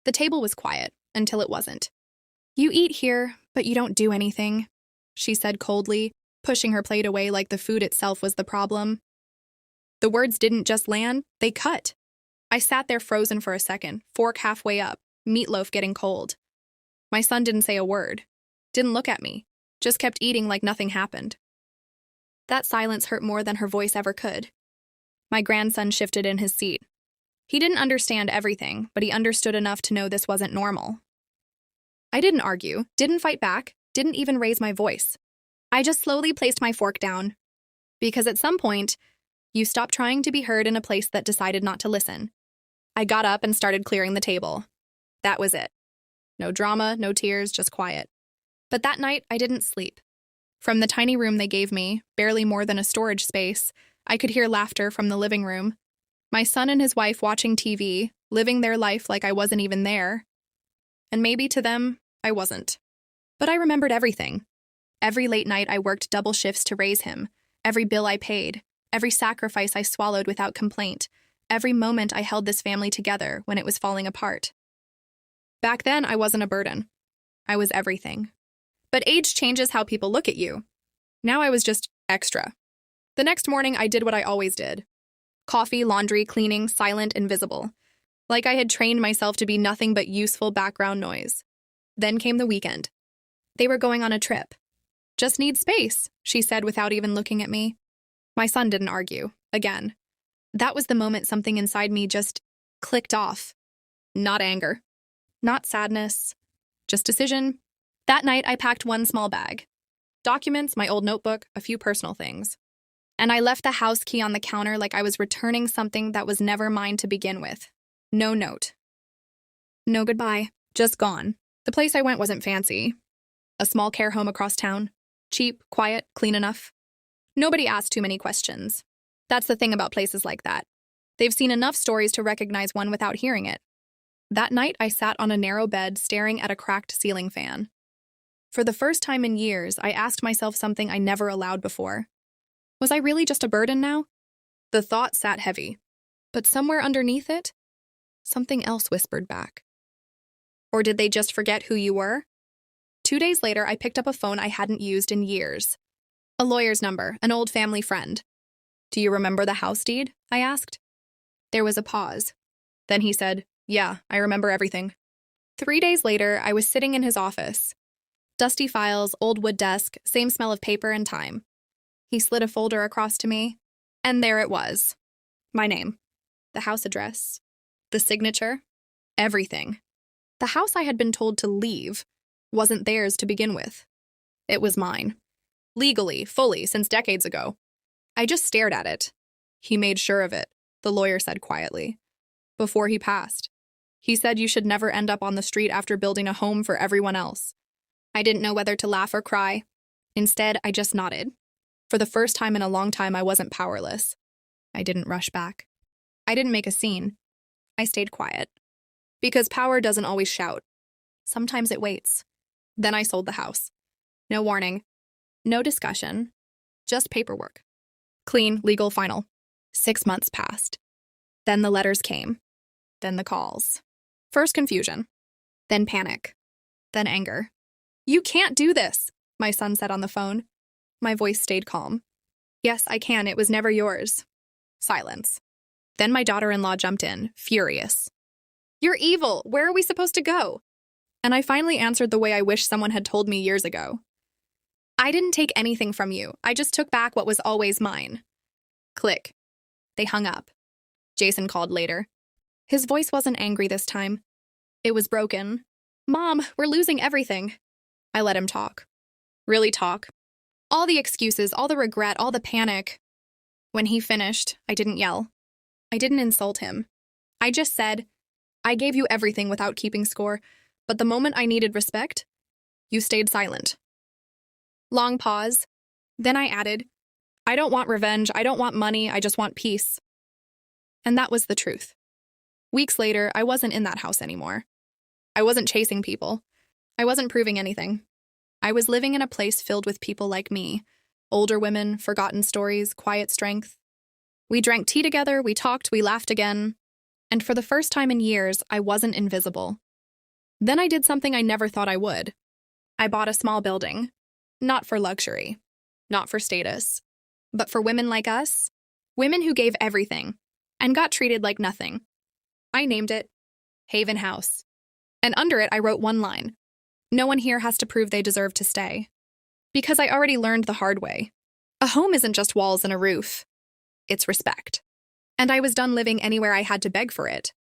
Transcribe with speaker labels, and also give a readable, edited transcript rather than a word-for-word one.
Speaker 1: The table was quiet until it wasn't. "You eat here, but you don't do anything," she said coldly, pushing her plate away like the food itself was the problem. The words didn't just land, they cut. I sat there frozen for a second, fork halfway up, meatloaf getting cold. My son didn't say a word, didn't look at me, just kept eating like nothing happened. That silence hurt more than her voice ever could. My grandson shifted in his seat. He didn't understand everything, but he understood enough to know this wasn't normal. I didn't argue, didn't fight back, didn't even raise my voice. I just slowly placed my fork down. Because at some point, you stop trying to be heard in a place that decided not to listen. I got up and started clearing the table. That was it. No drama, no tears, just quiet. But that night, I didn't sleep. From the tiny room they gave me, barely more than a storage space, I could hear laughter from the living room. My son and his wife watching TV, living their life like I wasn't even there. And maybe to them, I wasn't. But I remembered everything. Every late night I worked double shifts to raise him, every bill I paid, every sacrifice I swallowed without complaint, every moment I held this family together when it was falling apart. Back then, I wasn't a burden. I was everything. But age changes how people look at you. Now I was just extra. The next morning, I did what I always did. Coffee, laundry, cleaning, silent, invisible. Like I had trained myself to be nothing but useful background noise. Then came the weekend. They were going on a trip. "Just need space," she said without even looking at me. My son didn't argue. Again. That was the moment something inside me just clicked off. Not anger. Not sadness. Just decision. That night, I packed one small bag. Documents, my old notebook, a few personal things. And I left the house key on the counter like I was returning something that was never mine to begin with. No note. No goodbye. Just gone. The place I went wasn't fancy. A small care home across town. Cheap, quiet, clean enough. Nobody asked too many questions. That's the thing about places like that. They've seen enough stories to recognize one without hearing it. That night, I sat on a narrow bed staring at a cracked ceiling fan. For the first time in years, I asked myself something I never allowed before. Was I really just a burden now? The thought sat heavy. But somewhere underneath it, something else whispered back. Or did they just forget who you were? 2 days later, I picked up a phone I hadn't used in years. A lawyer's number, an old family friend. "Do you remember the house deed?" I asked. There was a pause. Then he said, "Yeah, I remember everything." 3 days later, I was sitting in his office. Dusty files, old wood desk, same smell of paper and time. He slid a folder across to me, and there it was. My name, the house address, the signature, everything. The house I had been told to leave wasn't theirs to begin with. It was mine. Legally, fully, since decades ago. I just stared at it. "He made sure of it," the lawyer said quietly. "Before he passed. He said you should never end up on the street after building a home for everyone else." I didn't know whether to laugh or cry. Instead, I just nodded. For the first time in a long time, I wasn't powerless. I didn't rush back. I didn't make a scene. I stayed quiet. Because power doesn't always shout. Sometimes it waits. Then I sold the house. No warning. No discussion. Just paperwork. Clean, legal, final. 6 months passed. Then the letters came. Then the calls. First confusion. Then panic. Then anger. "You can't do this," my son said on the phone. My voice stayed calm. "Yes, I can. It was never yours." Silence. Then my daughter-in-law jumped in, furious. "You're evil. Where are we supposed to go?" And I finally answered the way I wish someone had told me years ago. "I didn't take anything from you. I just took back what was always mine." Click. They hung up. Jason called later. His voice wasn't angry this time. It was broken. "Mom, we're losing everything." I let him talk. Really talk. All the excuses, all the regret, all the panic. When he finished, I didn't yell. I didn't insult him. I just said, "I gave you everything without keeping score, but the moment I needed respect, you stayed silent." Long pause. Then I added, "I don't want revenge, I don't want money, I just want peace." And that was the truth. Weeks later, I wasn't in that house anymore. I wasn't chasing people. I wasn't proving anything. I was living in a place filled with people like me. Older women, forgotten stories, quiet strength. We drank tea together, we talked, we laughed again. And for the first time in years, I wasn't invisible. Then I did something I never thought I would. I bought a small building. Not for luxury, not for status, but for women like us. Women who gave everything and got treated like nothing. I named it Haven House. And under it, I wrote one line. No one here has to prove they deserve to stay. Because I already learned the hard way. A home isn't just walls and a roof. It's respect. And I was done living anywhere I had to beg for it.